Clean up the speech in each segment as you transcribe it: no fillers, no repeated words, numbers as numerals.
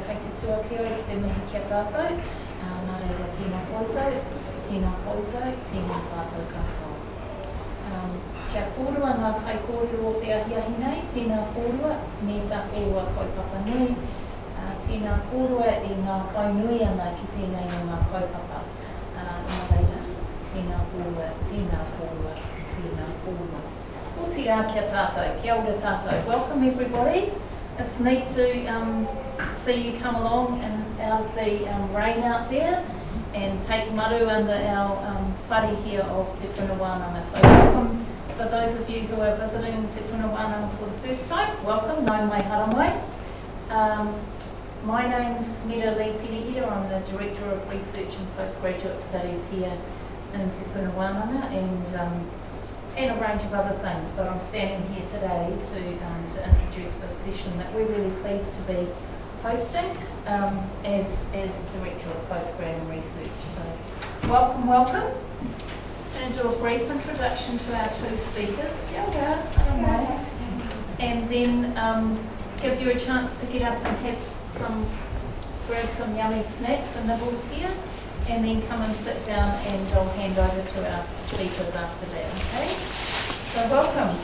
kei te tuakeo i te mihi kia tātou. Nā reira tēnā koutou, tēnā tātou katoa. Kia kōrua ngā kai kōrero o te ahiahi nei, tēnā kōrua me tā kōrua kaupapa nui, tēnā kōrua i ngā kaunui ana ki tēnei o ngā kaupapa. Nā reira, tēnā kōrua, tēnā kōrua, tēnā kōrua. Ko te rā kia tātou, kia ora tātou. Welcome everybody. It's neat to see you come along and out of the rain out there and take maru under our whare here of Te Puna Wānanga. So welcome for those of you who are visiting Te Puna Wānanga for the first time. Welcome, nau mai haramai. My name's Mira Lee Pirihira. I'm the Director of Research and Postgraduate Studies here in Te Puna Wānanga and a range of other things, but I'm standing here today to introduce this session that we're really pleased to be hosting as Director of Postgrad and Research. So welcome. And do a brief introduction to our two speakers. Kia ora, and then give you a chance to get up and grab some yummy snacks and nibbles here, and then come and sit down and I'll hand over to our speakers after that, okay? So welcome.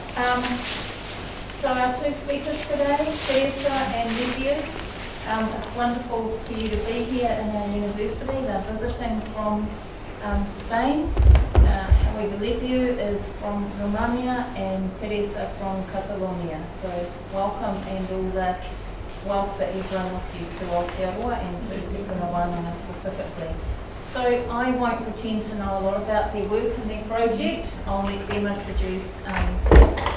So our two speakers today, Teresa and Liviu. It's wonderful for you to be here in our university. They're visiting from Spain. However, Liviu is from Romania and Teresa from Catalonia. So welcome, and all the wealth that you bring with you to Aotearoa and to Te Puna Wānanga specifically. So I won't pretend to know a lot about their work and their project. I'll let them introduce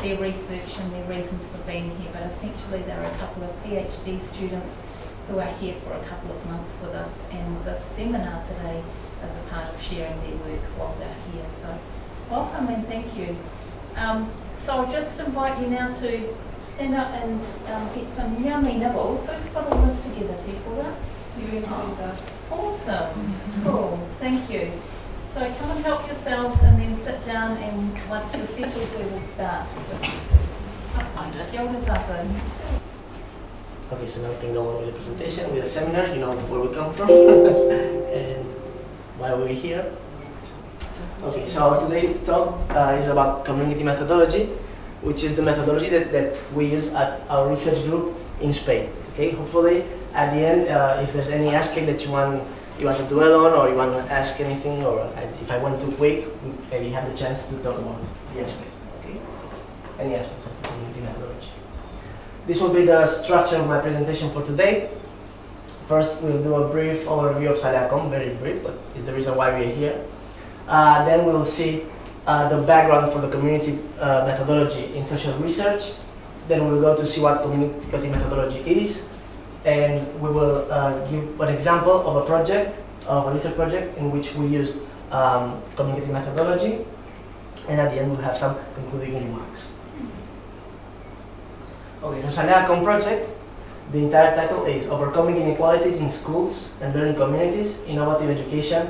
their research and their reasons for being here, but essentially there are a couple of PhD students who are here for a couple of months with us, and this seminar today is a part of sharing their work while they're here. So welcome and thank you. So I'll just invite you now to stand up and get some yummy nibbles. Who's put all this together, Te Pura? You and Teresa. Awesome. Cool. Thank you. So come and help yourselves and then sit down, and once you're settled we will start. Kia ora tātou. Okay, so now we can go on with the presentation, with the seminar. You know where we come from and why we're here. Okay, so today's talk is about community methodology, which is the methodology that we use at our research group in Spain. Okay, hopefully at the end, if there's any aspect that you want to dwell on, or you want to ask anything, or if I went too quick, maybe have the chance to talk about the aspect. Okay, any aspects of the community methodology. This will be the structure of my presentation for today. First, we'll do a brief overview of SALEACOM, very brief, but it's the reason why we're here. Then we'll see the background for the community methodology in social research. Then we'll go to see what communicative methodology is, and we will give an example of a research project in which we used communicative methodology, and at the end we'll have some concluding remarks. Okay, so SALEACOM project, the entire title is Overcoming Inequalities in Schools and Learning Communities, Innovative Education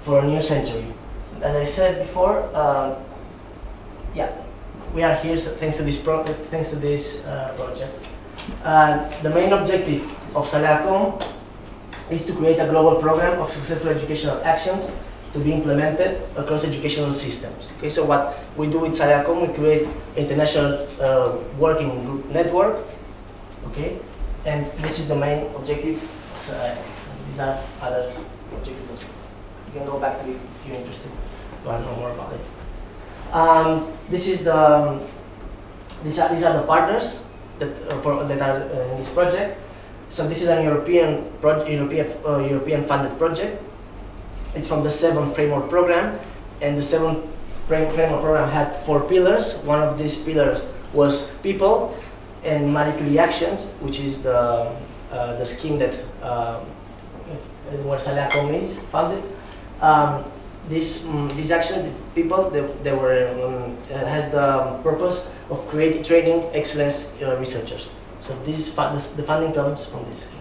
for a New Century. As I said before, we are here thanks to this project. The main objective of SALEACOM is to create a global program of successful educational actions to be implemented across educational systems. Okay, so what we do with SALEACOM, we create international working group network. Okay, and this is the main objective. So these are other objectives as well. You can go back to it if you're interested to learn more about it. These are the partners that are in this project. So this is an European funded project. It's from the 7th Framework Program, and the 7th Framework Program had 4 pillars. One of these pillars was people and Marie Curie Actions, which is the scheme that where SALEACOM is funded. These actions, these people, they were has the purpose of training excellence researchers. So the funding comes from this scheme.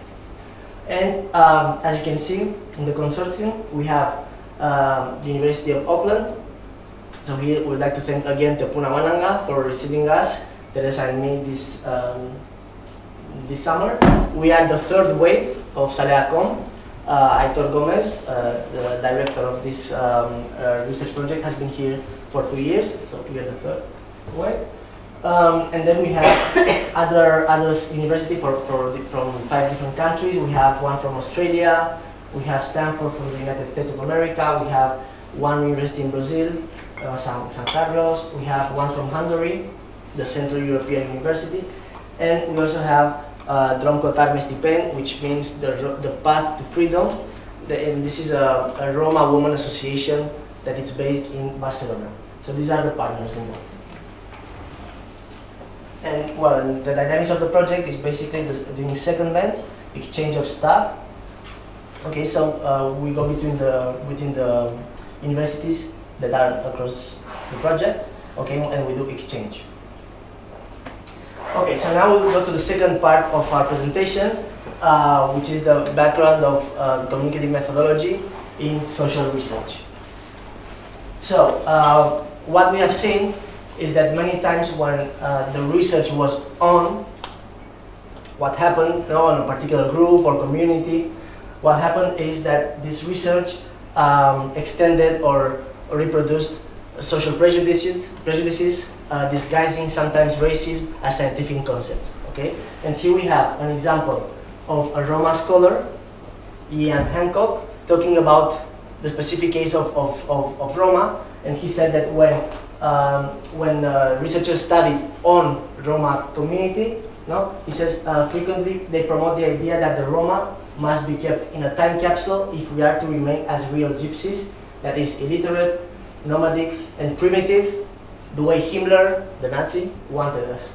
And as you can see in the consortium, we have the University of Auckland. So here we'd like to thank again Te Puna Wānanga for receiving us, Teresa and me this summer. We are the third wave of Saleacom. Aitor Gomez, the director of this research project, has been here for 2 years, so we are the third way. And then we have other universities from 5 different countries. We have one from Australia, we have Stanford from the United States of America, we have one university in Brazil, San Carlos, we have one from Hungary, the Central European University, and we also have Dromcotar Mestipen, which means the path to freedom. And this is a Roma woman association that is based in Barcelona. So these are the partners involved. And well, the dynamics of the project is basically doing secondments, exchange of staff. Okay, so we go within the universities that are across the project. Okay, and we do exchange. Okay, so now we'll go to the second part of our presentation, which is the background of communicative methodology in social research. So, what we have seen is that many times when the research was on, what happened on a particular group or community, what happened is that this research extended or reproduced social prejudices, disguising sometimes racism as scientific concepts. Okay, and here we have an example of a Roma scholar, Ian Hancock, talking about the specific case of Roma, and he said that when researchers studied on Roma community, he says frequently they promote the idea that the Roma must be kept in a time capsule if we are to remain as real gypsies, that is illiterate, nomadic, and primitive, the way Himmler, the Nazi, wanted us.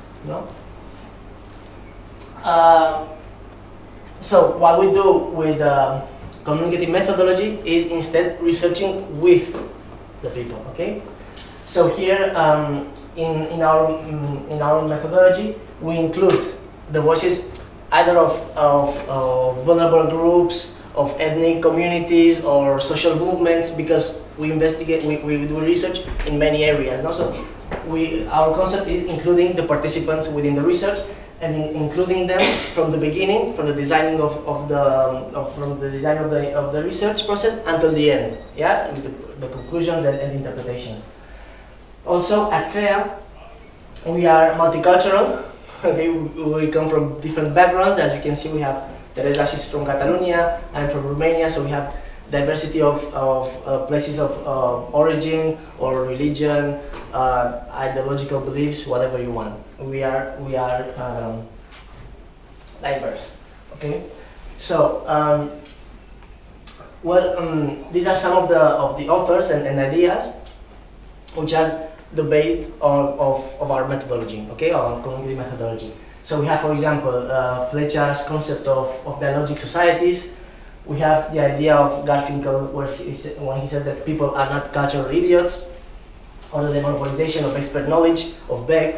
So what we do with communicative methodology is instead researching with the people. Okay. So here in our methodology we include the voices either of vulnerable groups, of ethnic communities, or social movements, because we investigate, we do research in many areas. So our concept is including the participants within the research and including them from the beginning, from the designing of the research process until the end. Yeah, the conclusions and interpretations. Also at CREA, we are multicultural. Okay, we come from different backgrounds. As you can see, we have Teresa, she's from Catalonia, I'm from Romania, so we have diversity of places of origin or religion, ideological beliefs, whatever you want. We are diverse. Okay, so these are some of the authors and ideas which are the base of our methodology. Okay, our communicative methodology. So we have, for example, Fletcher's concept of dialogic societies. We have the idea of Garfinkel, when he says that people are not cultural idiots, or the demonopolization of expert knowledge of Beck.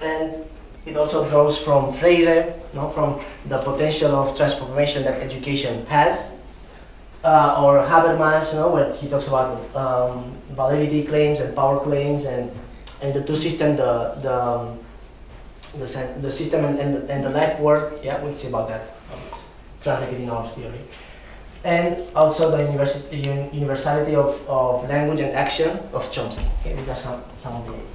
And it also draws from Freire, from the potential of transformation that education has, or Habermas, where he talks about validity claims and power claims, and the two systems, the system and the life work. Yeah, we'll see about that. It's translated in our theory. And also the universality of language and action of Chomsky. Okay, these are some of the ideas.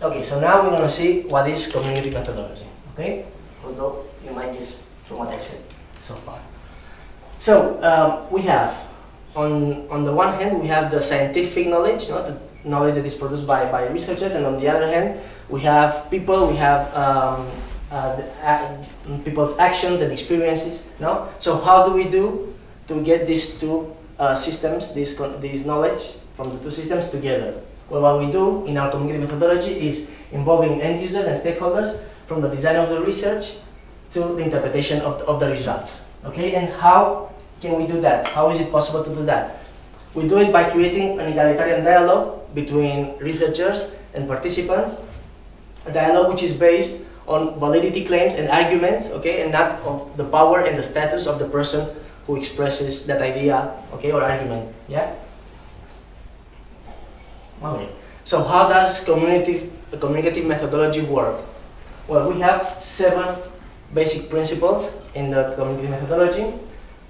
Okay, so now we're going to see what is communicative methodology. Okay, although you might guess from what I've said so far. So we have, on the one hand, we have the scientific knowledge, the knowledge that is produced by researchers, and on the other hand, we have people, we have people's actions and experiences. So how do we do to get these two systems, this knowledge from the two systems together? Well, what we do in our communicative methodology is involving end users and stakeholders from the design of the research to the interpretation of the results. Okay, and how can we do that? How is it possible to do that? We do it by creating an egalitarian dialogue between researchers and participants, a dialogue which is based on validity claims and arguments, okay, and not of the power and the status of the person who expresses that idea, okay, or argument. Yeah. Okay. So how does communicative methodology work? Well, we have 7 basic principles in the communicative methodology.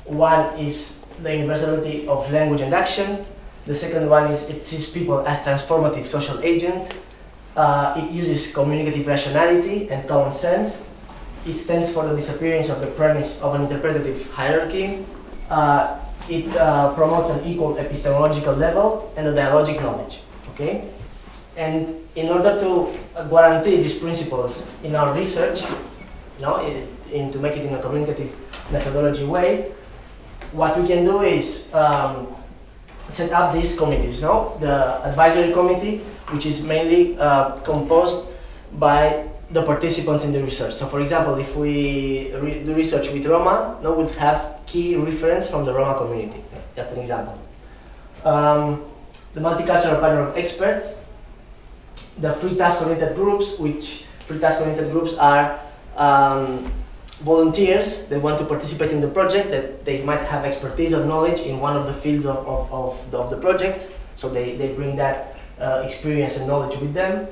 One is the universality of language and action. The second one is it sees people as transformative social agents. It uses communicative rationality and common sense. It stands for the disappearance of the premise of an interpretative hierarchy. It promotes an equal epistemological level and a dialogic knowledge. Okay? And in order to guarantee these principles in our research, to make it in a communicative methodology way, what we can do is set up these committees. The advisory committee, which is mainly composed by the participants in the research. So for example, if we do research with Roma, we'll have key reference from the Roma community. Just an example. The multicultural panel of experts, the free task-oriented groups, which free task-oriented groups are volunteers that want to participate in the project, that they might have expertise or knowledge in one of the fields of the project, so they bring that experience and knowledge with them.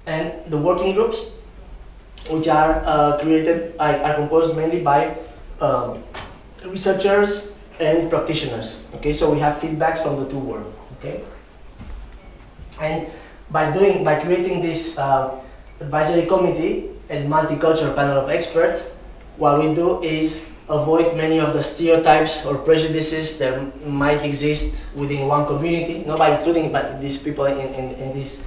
And the working groups, which are are composed mainly by researchers and practitioners. Okay, so we have feedbacks from the two worlds. Okay, and by creating this advisory committee and multicultural panel of experts, what we do is avoid many of the stereotypes or prejudices that might exist within one community, not by including these people in these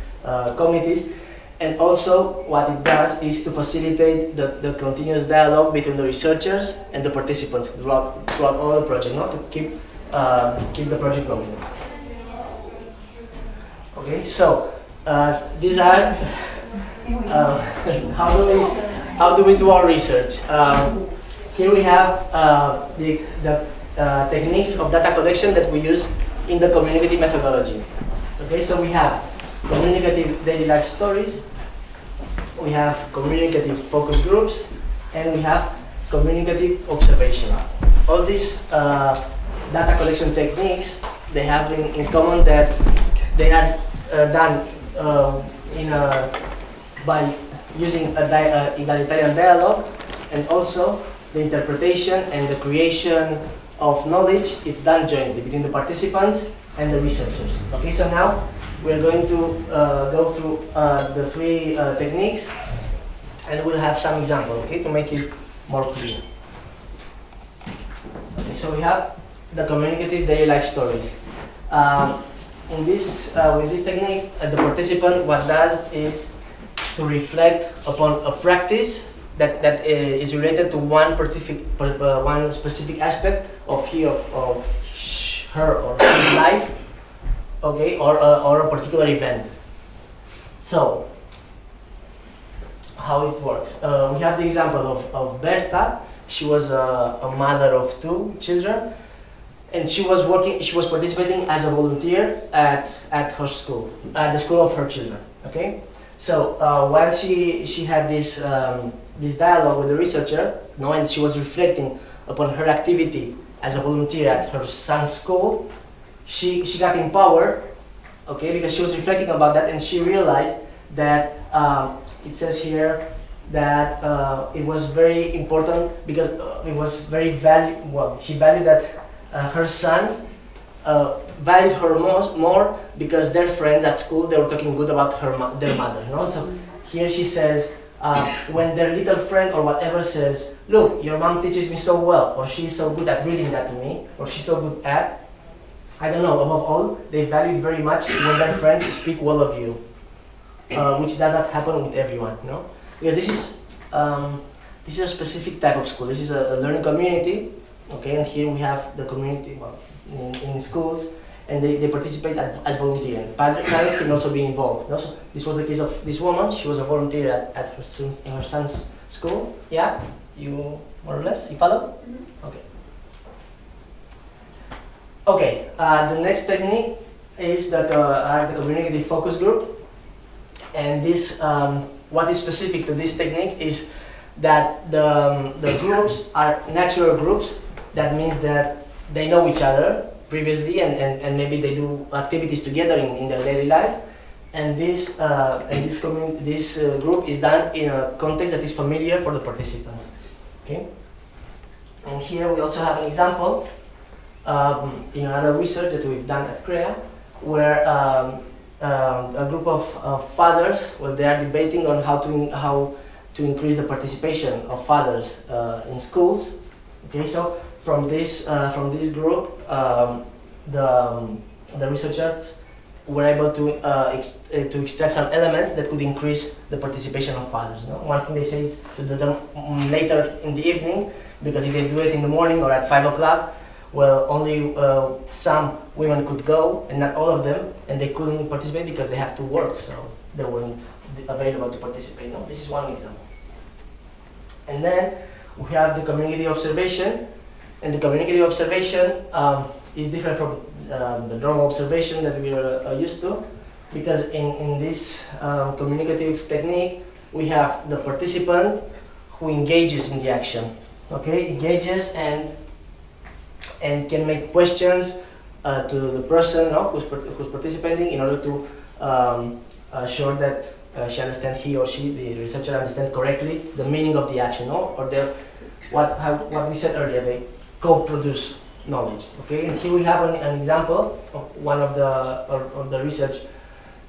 committees. And also what it does is to facilitate the continuous dialogue between the researchers and the participants throughout all the project, to keep the project going. Okay, so these are how do we do our research? Here we have the techniques of data collection that we use in the communicative methodology. Okay, so we have communicative daily life stories, we have communicative focus groups, and we have communicative observation. All these data collection techniques, they have in common that they are done by using egalitarian dialogue, and also the interpretation and the creation of knowledge is done jointly between the participants and the researchers. Okay, so now we're going to go through the three techniques, and we'll have some examples, okay, to make it more clear. Okay, so we have the communicative daily life stories. With this technique, the participant what does is to reflect upon a practice that is related to one specific aspect of her or his life, okay, or a particular event. So, how it works? We have the example of Berta. She was a mother of 2 children, and she was participating as a volunteer at her school, at the school of her children. Okay, so while she had this dialogue with the researcher, and she was reflecting upon her activity as a volunteer at her son's school, she got empowered, okay, because she was reflecting about that, and she realized that it says here that it was very important because it was very she valued that her son valued her more because their friends at school, they were talking good about their mother, So here she says, when their little friend or whatever says, look, your mom teaches me so well, or she's so good at reading that to me, or she's so good at, I don't know, above all, they value very much when their friends speak well of you, which does not happen with everyone, Because this is a specific type of school. This is a learning community, okay, and here we have the community in schools, and they participate as volunteers. Parents can also be involved. So this was the case of this woman. She was a volunteer at her son's school. Yeah, you more or less, you follow? Mm-hmm. Okay. Okay, the next technique is the communicative focus group, and this what is specific to this technique is that the groups are natural groups. That means that they know each other previously, and maybe they do activities together in their daily life, and this group is done in a context that is familiar for the participants. Okay. And here we also have an example in another research that we've done at CREA, where a group of fathers, well, they are debating on how to increase the participation of fathers in schools. Okay, so from this group, the researchers were able to extract some elements that could increase the participation of fathers. No? One thing they say is to do them later in the evening, because if they do it in the morning or at 5 o'clock, well, only some women could go, and not all of them, and they couldn't participate because they have to work, so they weren't available to participate. No? This is one example. And then we have the community observation, and the community observation is different from the normal observation that we are used to, because in this communicative technique, we have the participant who engages in the action, okay, engages and can make questions to the person who's participating in order to assure that she understands, he or she, the researcher, understands correctly the meaning of the action, or what we said earlier, they co-produce knowledge. Okay, and here we have an example of one of the research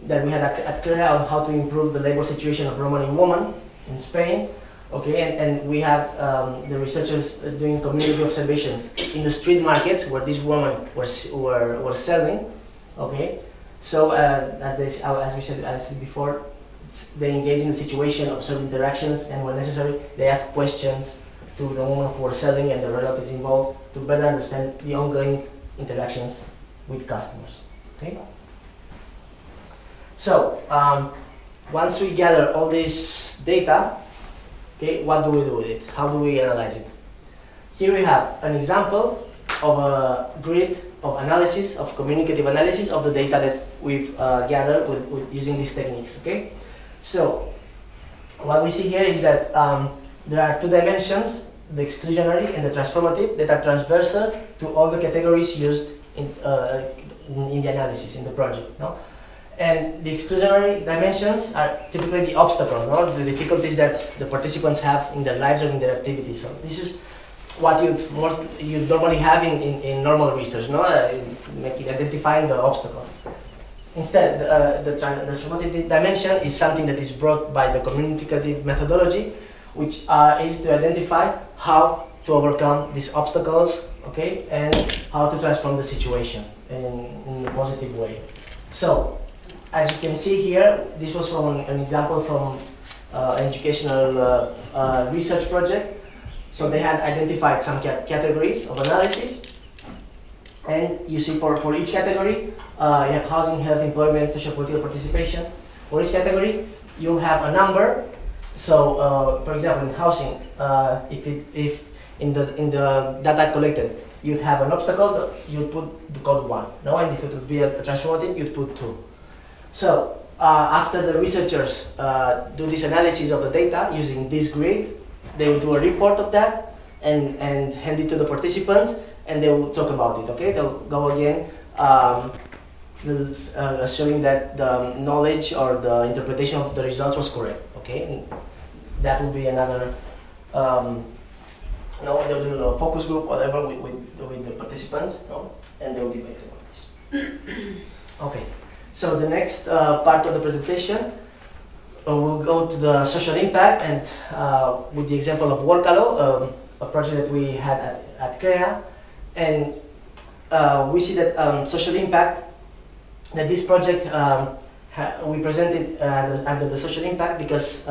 that we had at CREA on how to improve the labor situation of Romani women in Spain. Okay, and we had the researchers doing community observations in the street markets where these women were selling. Okay, so as we said, as I said before, they engage in the situation, observe interactions, and when necessary, they ask questions to the women who are selling and the relatives involved to better understand the ongoing interactions with customers. Okay. So once we gather all this data, okay, what do we do with it? How do we analyze it? Here we have an example of a grid of analysis, of communicative analysis of the data that we've gathered with using these techniques. Okay, so what we see here is that there are two dimensions, the exclusionary and the transformative, that are transversal to all the categories used in the analysis, in the project. No? And the exclusionary dimensions are typically the obstacles, no? The difficulties that the participants have in their lives or in their activities. So this is what you'd normally have in normal research, no? Identifying the obstacles. Instead, the transformative dimension is something that is brought by the communicative methodology, which is to identify how to overcome these obstacles, okay, and how to transform the situation in a positive way. So, as you can see here, this was from an example from an educational research project. So they had identified some categories of analysis, and you see for each category, you have housing, health, employment, social political participation. For each category, you'll have a number. So, for example, in housing, if in the data collected, you'd have an obstacle, you'd put the code 1, no? And if it would be a transformative, you'd put 2. So, after the researchers do this analysis of the data using this grid, they will do a report of that and hand it to the participants, and they will talk about it, okay? They'll go again, showing that the knowledge or the interpretation of the results was correct, okay? And that will be another, they'll do a focus group, whatever, with the participants, no? And they will debate about this. Okay, so the next part of the presentation, we'll go to the social impact, and with the example of Workalo, a project that we had at CREA, and we see that social impact, that this project we presented under the social impact because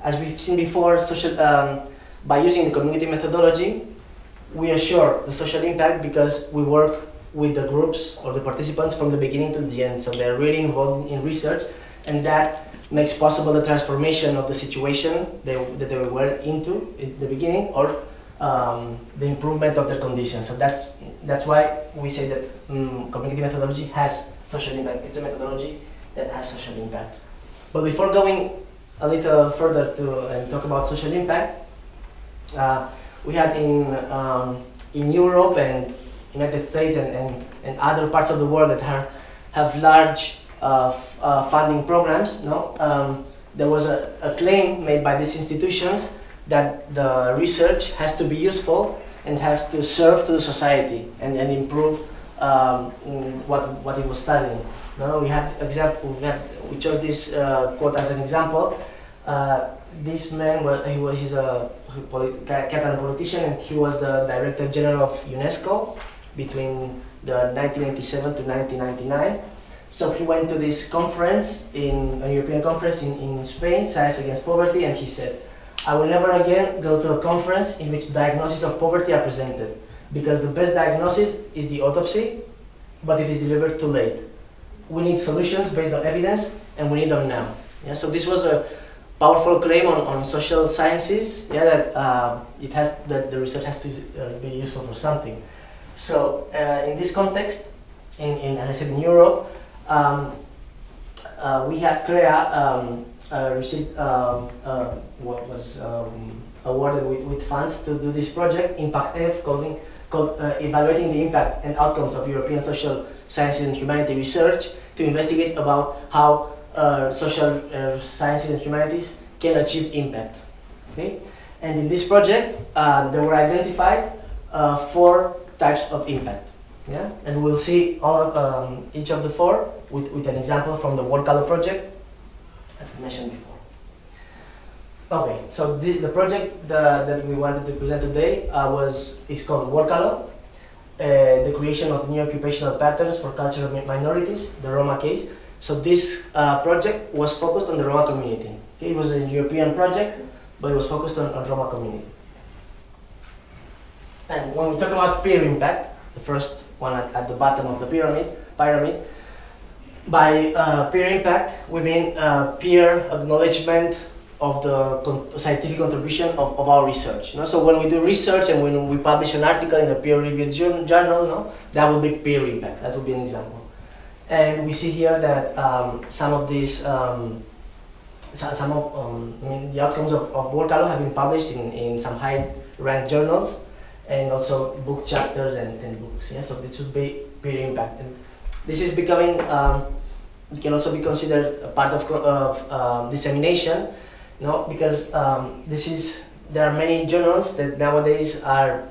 as we've seen before, by using the community methodology, we assure the social impact because we work with the groups or the participants from the beginning to the end. So they're really involved in research, and that makes possible the transformation of the situation that they were into in the beginning, or the improvement of their conditions. So that's why we say that community methodology has social impact. It's a methodology that has social impact. But before going a little further to talk about social impact, we had in Europe and United States and other parts of the world that have large funding programs. No, there was a claim made by these institutions that the research has to be useful and has to serve to the society and improve what it was studying. No, we chose this quote as an example. This man, he's a Catalan politician, and he was the Director General of UNESCO between the 1997 to 1999. So he went to this conference, a European conference in Spain, Science Against Poverty, and he said, I will never again go to a conference in which diagnoses of poverty are presented, because the best diagnosis is the autopsy, but it is delivered too late. We need solutions based on evidence, and we need them now. Yeah, so this was a powerful claim on social sciences, that that the research has to be useful for something. So in this context, as I said, in Europe, we had CREA received what was awarded with funds to do this project, Impact F, called evaluating the impact and outcomes of European social sciences and humanity research to investigate about how social sciences and humanities can achieve impact. Okay? And in this project, there were identified 4 types of impact. Yeah? And we'll see each of the 4 with an example from the WorkColor project as I mentioned before. Okay, so the project that we wanted to present today is called WorkColor, the creation of new occupational patterns for cultural minorities, the Roma case. So this project was focused on the Roma community. Okay? It was a European project, but it was focused on Roma community. And when we talk about peer impact, the first one at the bottom of the pyramid, by peer impact, we mean peer acknowledgement of the scientific contribution of our research. You know? So when we do research and when we publish an article in a peer-reviewed journal, no? That will be peer impact. That will be an example. And we see here that some of these, the outcomes of WorkColor have been published in some high-ranked journals, and also book chapters and books. Yeah? So this would be peer impact. And this is becoming, it can also be considered a part of dissemination, because there are many journals that nowadays are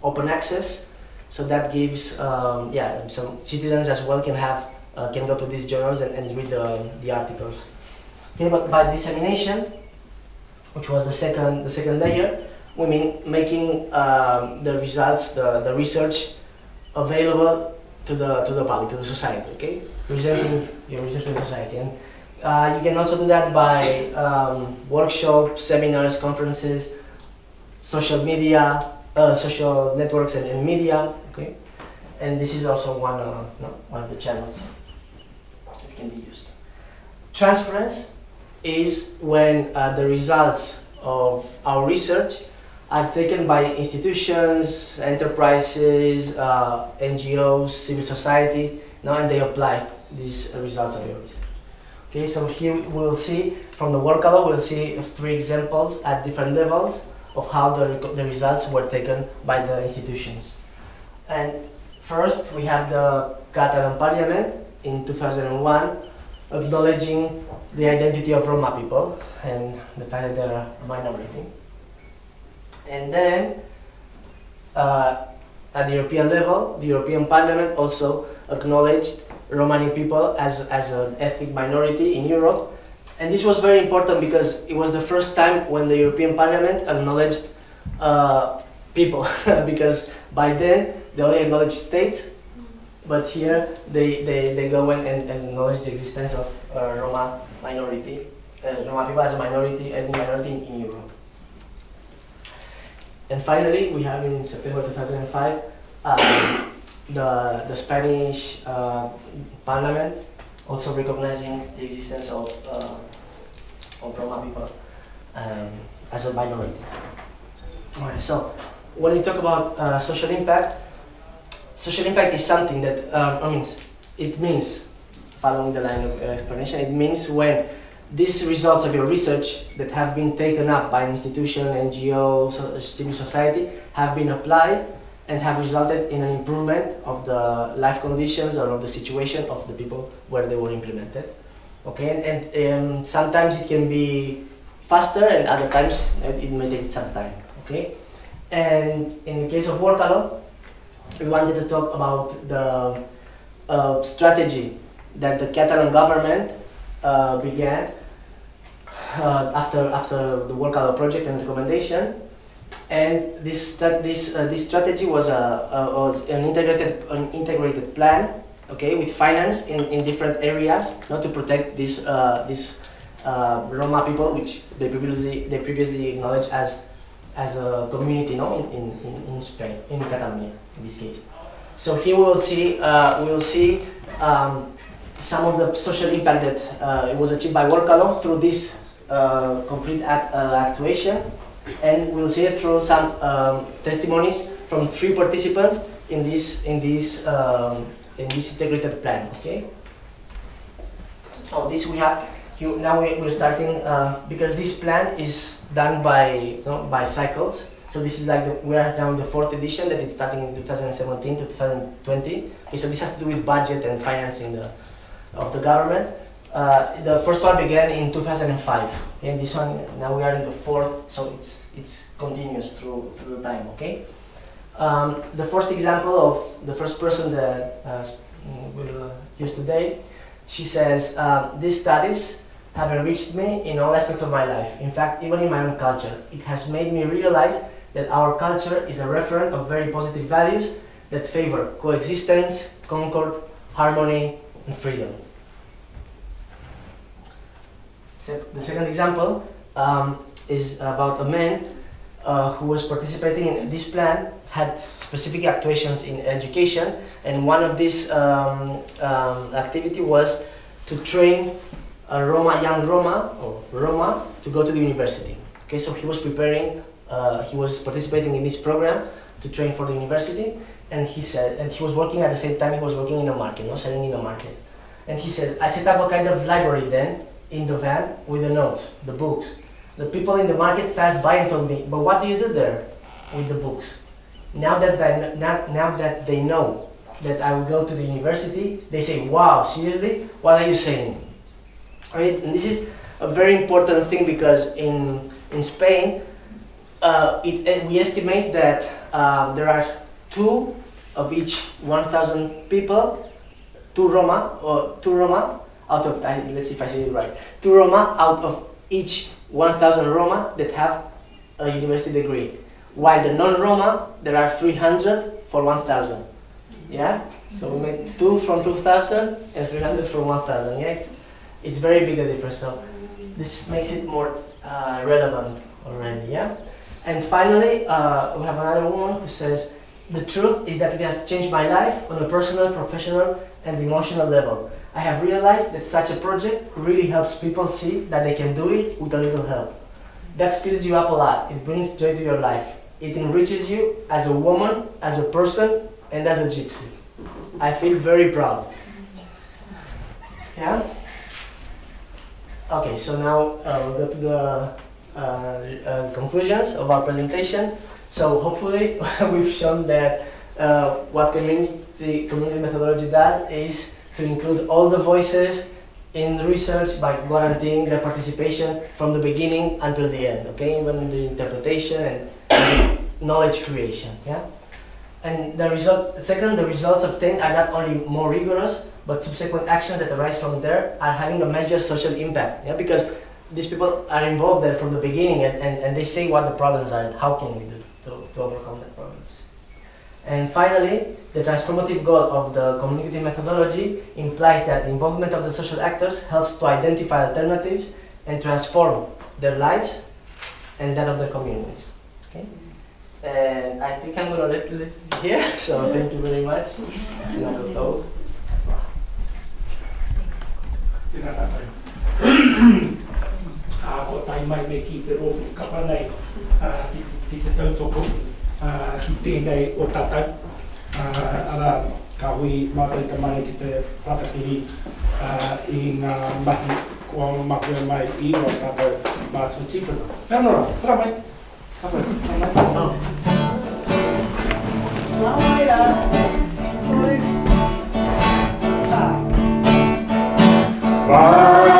open access, so that gives some citizens as well can go to these journals and read the articles. Okay, but by dissemination, which was the second layer, we mean making the results, the research available to the public, to the society. Okay, presenting your research to the society. And you can also do that by workshops, seminars, conferences, social media, social networks and media. Okay, and this is also one of the channels that can be used. Transference is when the results of our research are taken by institutions, enterprises, NGOs, civil society, and they apply these results of your research. Okay, so here we'll see, from the WorkColor, we'll see 3 examples at different levels of how the results were taken by the institutions. And first, we have the Catalan Parliament in 2001 acknowledging the identity of Roma people and the fact that they're a minority. And then, at the European level, the European Parliament also acknowledged Romani people as an ethnic minority in Europe. And this was very important because it was the first time when the European Parliament acknowledged people, because by then they only acknowledged states, but here they go and acknowledge the existence of Roma minority, Roma people as a minority, ethnic minority in Europe. And finally, we have in September 2005 the Spanish Parliament also recognizing the existence of Roma people as a minority. Alright, so when we talk about social impact is something that it means, following the line of explanation, it means when these results of your research that have been taken up by an institution, NGO, civil society, have been applied and have resulted in an improvement of the life conditions or of the situation of the people where they were implemented. Okay, and sometimes it can be faster, and other times it may take some time. Okay, and in the case of Wānanga, we wanted to talk about the strategy that the Catalan government began after the Wānanga project and recommendation, and this strategy was an integrated plan, okay, with finance in different areas, not to protect this Roma people, which they previously acknowledged as a community, no, in Spain, in Catalonia, in this case. So here we will see some of the social impact that it was achieved by Wānanga through this complete actuation, and we'll see it through some testimonies from 3 participants in this integrated plan. Okay. Oh, this we have. Now we're starting because this plan is done by cycles. So this is like we are now in the 4th edition, that it's starting in 2017 to 2020. Okay, so this has to do with budget and financing of the government. The first one began in 2005, and this one now we are in the 4th, so it's continuous through the time. Okay. The first example of the first person that we'll use today, she says, these studies have enriched me in all aspects of my life. In fact, even in my own culture, it has made me realize that our culture is a referent of very positive values that favor coexistence, concord, harmony, and freedom. The second example is about a man who was participating in this plan, had specific actuations in education, and one of these activity was to train a young Roma to go to the university. Okay, so he was preparing, he was participating in this program to train for the university, and he said, and he was working at the same time, he was working in a market, selling in a market. And he said, I set up a kind of library then in the van with the notes, the books. The people in the market passed by and told me, but what do you do there with the books? Now that they know that I will go to the university, they say, wow, seriously? What are you saying? Right? And this is a very important thing, because in Spain, we estimate that there are 2 of each 1,000 people, 2 Roma out of, let's see if I say it right, 2 Roma out of each 1,000 Roma that have a university degree. While the non-Roma, there are 300 for 1,000. Yeah? So we made 2 from 2,000 and 300 from 1,000. Yeah? It's very big a difference. So this makes it more relevant already. Yeah? And finally, we have another woman who says, the truth is that it has changed my life on a personal, professional, and emotional level. I have realized that such a project really helps people see that they can do it with a little help. That fills you up a lot. It brings joy to your life. It enriches you as a woman, as a person, and as a gypsy. I feel very proud. Yeah? Okay, so now we'll go to the conclusions of our presentation. So hopefully we've shown that what community methodology does is to include all the voices in the research by guaranteeing their participation from the beginning until the end, okay? Even in the interpretation and knowledge creation, yeah? And the results obtained are not only more rigorous, but subsequent actions that arise from there are having a major social impact, yeah? Because these people are involved there from the beginning, and they say what the problems are and how can we do to overcome the problems. And finally, the transformative goal of the communicative methodology implies that the involvement of the social actors helps to identify alternatives and transform their lives and that of their communities. Okay? And I think I'm going to let it here, so thank you very much. Ko tai mai me ki te rō kapa nei ki te tautoko ki tēnei o tātou. Ara ka hui mātou ka mai ki te papatiri I ngā mahi kua makua mai I o tātou mātua tīpuna. Pea nora, tara mai. Kapas, tara mai. Nā mai rā. Bye.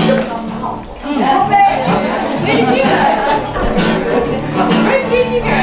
Where did you go? Where did you go?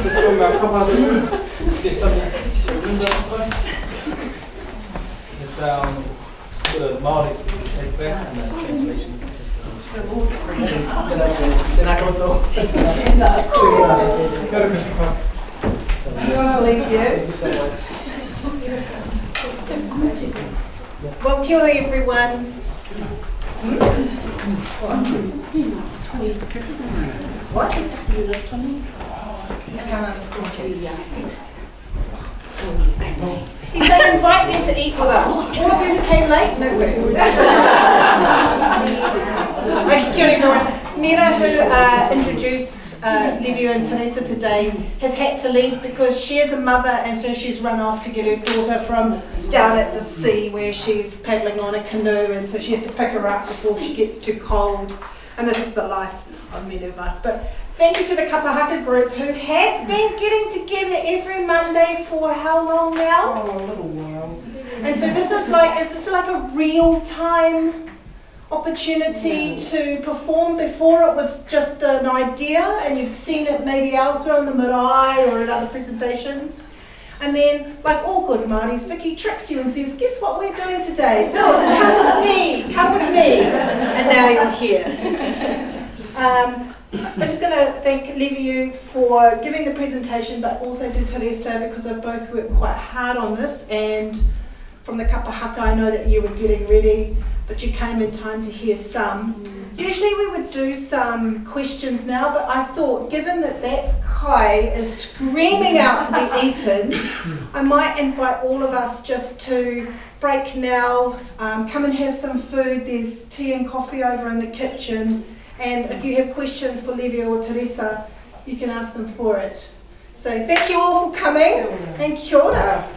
Just from a couple of just something it's the Maori take back and the translation. Then I go to Thank you so much. Well, kia ora everyone. What? I can't understand you. He said invite them to eat with us. All of you who came late, no food. Okay, kia ora everyone. Nina, who introduced Liviu and Teresa today, has had to leave because she is a mother and so she's run off to get her daughter from down at the sea where she's paddling on a canoe, and so she has to pick her up before she gets too cold. And this is the life of many of us. But thank you to the Kapahaka group who have been getting together every Monday for how long now? Oh, a little while. And so this is like a real time opportunity to perform? Before it was just an idea and you've seen it maybe elsewhere on the marae or at other presentations. And then, like all good Māoris, Vicky tricks you and says, guess what we're doing today? No, come with me. And now you're here. I'm just going to thank Liviu for giving the presentation, but also to Teresa because they've both worked quite hard on this. And from the Kapahaka, I know that you were getting ready, but you came in time to hear some. Usually we would do some questions now, but I thought given that kai is screaming out to be eaten, I might invite all of us just to break now, come and have some food. There's tea and coffee over in the kitchen, and if you have questions for Liviu or Teresa, you can ask them for it. So thank you all for coming, and kia ora.